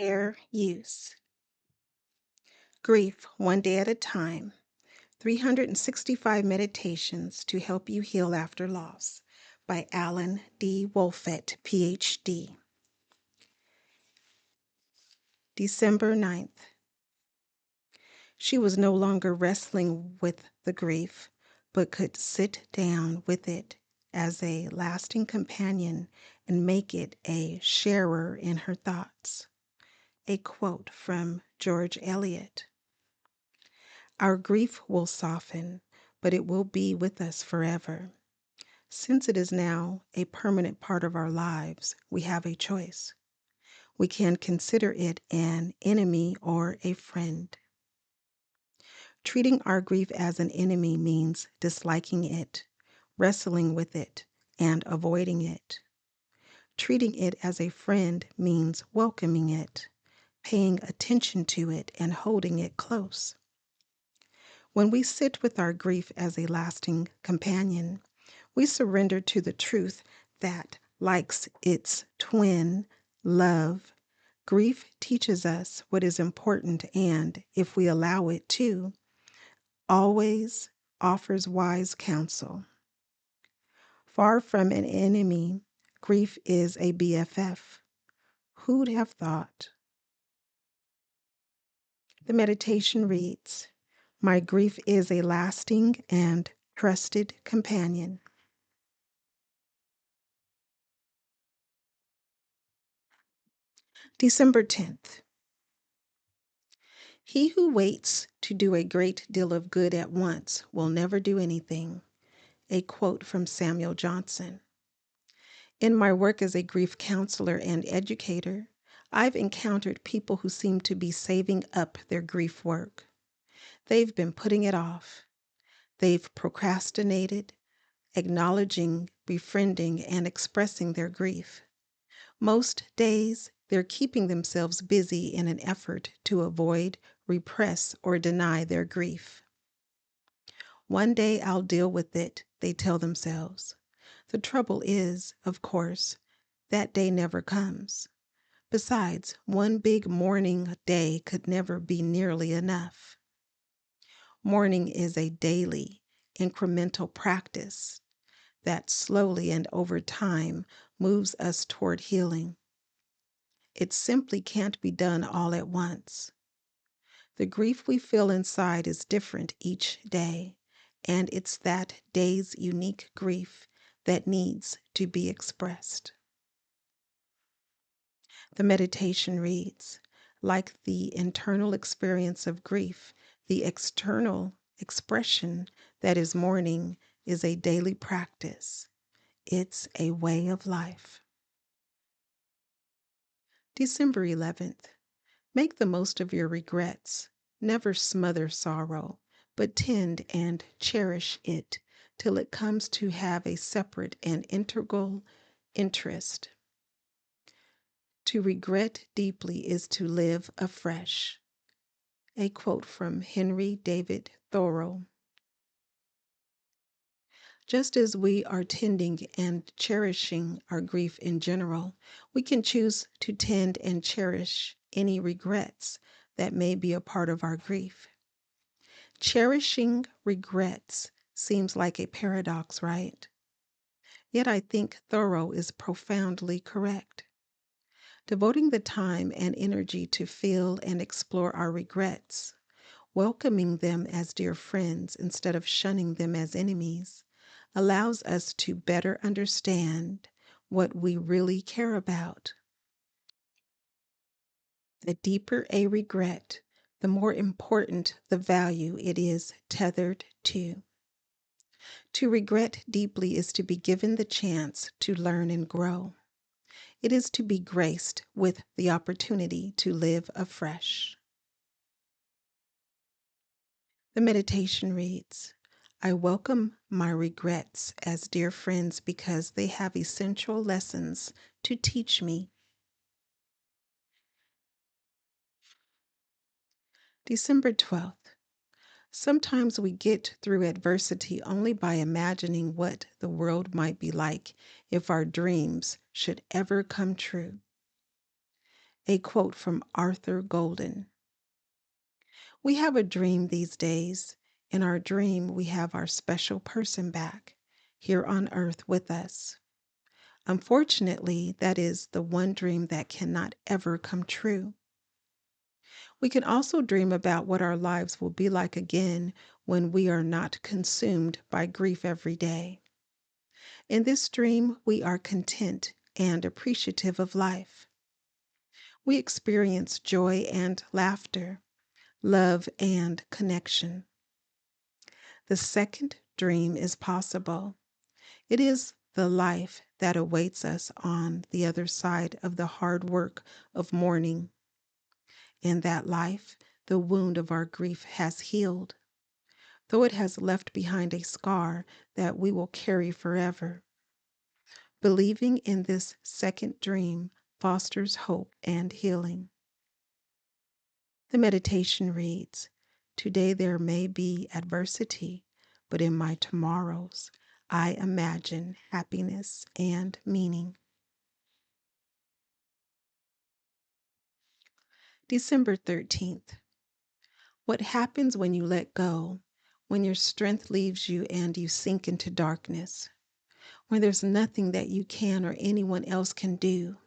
Fair use. Grief One Day at a Time. 365 Meditations to Help You Heal After Loss by Alan D. Wolfett, PhD. December 9th. She was no longer wrestling with the grief, but could sit down with it as a lasting companion and make it a sharer in her thoughts. A quote from George Eliot. Our grief will soften, but it will be with us forever. Since it is now a permanent part of our lives, we have a choice. We can consider it an enemy or a friend. Treating our grief as an enemy means disliking it, wrestling with it, and avoiding it. Treating it as a friend means welcoming it, paying attention to it, and holding it close. When we sit with our grief as a lasting companion, we surrender to the truth that, like its twin, love, grief teaches us what is important and, if we allow it to, always offers wise counsel. Far from an enemy, grief is a BFF. Who'd have thought? The meditation reads, My grief is a lasting and trusted companion. December 10th. He who waits to do a great deal of good at once will never do anything. A quote from Samuel Johnson. In my work as a grief counselor and educator, I've encountered people who seem to be saving up their grief work. They've been putting it off. They've procrastinated, acknowledging, befriending, and expressing their grief. Most days, they're keeping themselves busy in an effort to avoid, repress, or deny their grief. One day I'll deal with it, they tell themselves. The trouble is, of course, that day never comes. Besides, one big mourning day could never be nearly enough. Mourning is a daily, incremental practice that slowly and over time moves us toward healing. It simply can't be done all at once. The grief we feel inside is different each day, and it's that day's unique grief that needs to be expressed. The meditation reads, like the internal experience of grief, the external expression that is mourning is a daily practice. It's a way of life. December 11th. Make the most of your regrets. Never smother sorrow, but tend and cherish it till it comes to have a separate and integral interest. To regret deeply is to live afresh. A quote from Henry David Thoreau. Just as we are tending and cherishing our grief in general, we can choose to tend and cherish any regrets that may be a part of our grief. Cherishing regrets seems like a paradox, right? Yet I think Thoreau is profoundly correct. Devoting the time and energy to feel and explore our regrets, welcoming them as dear friends instead of shunning them as enemies, allows us to better understand what we really care about. The deeper a regret, the more important the value it is tethered to. To regret deeply is to be given the chance to learn and grow. It is to be graced with the opportunity to live afresh. The meditation reads, I welcome my regrets as dear friends because they have essential lessons to teach me. December 12th. Sometimes we get through adversity only by imagining what the world might be like if our dreams should ever come true. A quote from Arthur Golden. We have a dream these days. In our dream, we have our special person back here on earth with us. Unfortunately, that is the one dream that cannot ever come true. We can also dream about what our lives will be like again when we are not consumed by grief every day. In this dream, we are content and appreciative of life. We experience joy and laughter, love and connection. The second dream is possible. It is the life that awaits us on the other side of the hard work of mourning. In that life, the wound of our grief has healed, though it has left behind a scar that we will carry forever. Believing in this second dream fosters hope and healing. The meditation reads, "Today there may be adversity, but in my tomorrows I imagine happiness and meaning." December 13th. What happens when you let go, when your strength leaves you and you sink into darkness, when there's nothing that you can or anyone else can do,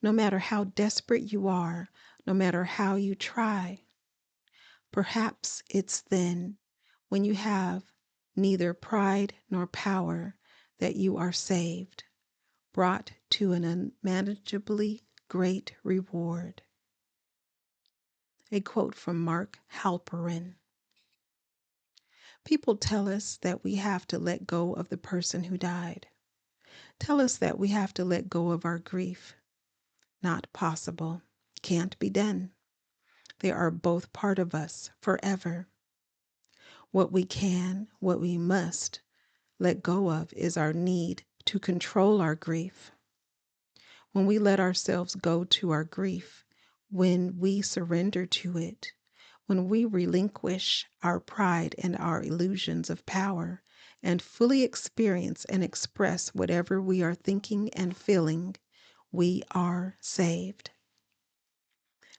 no matter how desperate you are, no matter how you try? Perhaps it's then, when you have neither pride nor power, that you are saved, brought to an unmanageably great reward. A quote from Mark Halperin. People tell us that we have to let go of the person who died. Tell us that we have to let go of our grief. Not possible. Can't be done. They are both part of us forever. What we can, what we must let go of is our need to control our grief. When we let ourselves go to our grief, when we surrender to it, when we relinquish our pride and our illusions of power and fully experience and express whatever we are thinking and feeling, we are saved.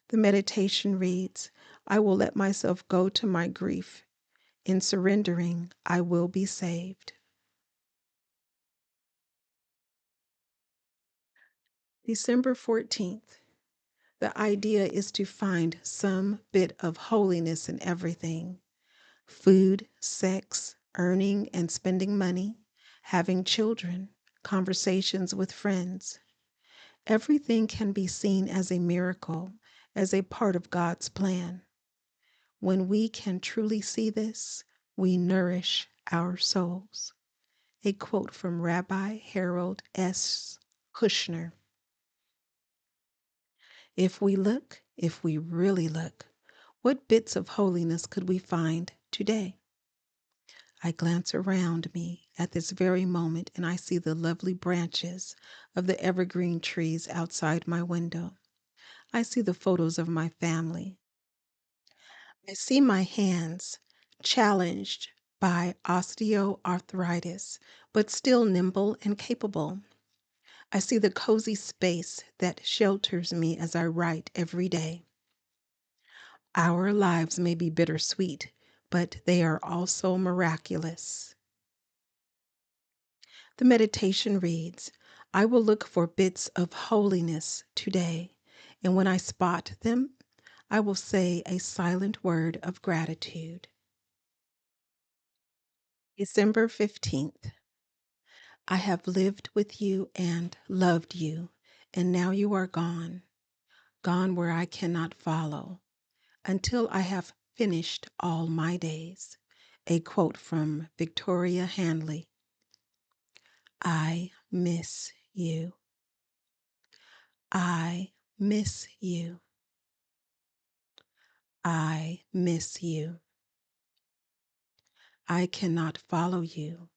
The meditation reads, "I will let myself go to my grief. In surrendering, I will be saved." December 14th. The idea is to find some bit of holiness in everything: food, sex, earning and spending money, having children, conversations with friends. Everything can be seen as a miracle, as a part of God's plan. When we can truly see this, we nourish our souls. A quote from Rabbi Harold S. Kushner. If we look, if we really look, what bits of holiness could we find today? I glance around me at this very moment and I see the lovely branches of the evergreen trees outside my window. I see the photos of my family. I see my hands challenged by osteoarthritis, but still nimble and capable. I see the cozy space that shelters me as I write every day. Our lives may be bittersweet, but they are also miraculous. The meditation reads, "I will look for bits of holiness today, and when I spot them, I will say a silent word of gratitude." December 15th. I have lived with you and loved you, and now you are gone, gone where I cannot follow, until I have finished all my days. A quote from Victoria Hanley. I miss you. I miss you. I miss you. I cannot follow you,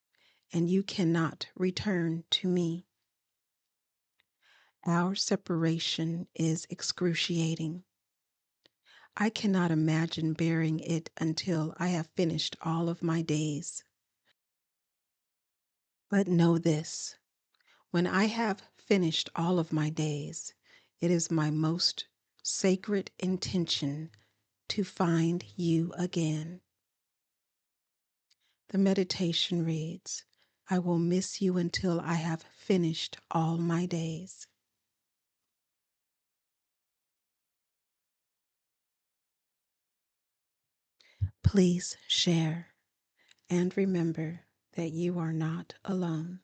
and you cannot return to me. Our separation is excruciating. I cannot imagine bearing it until I have finished all of my days. But know this: when I have finished all of my days, It is my most sacred intention to find you again. The meditation reads, I will miss you until I have finished all my days. Please share and remember that you are not alone.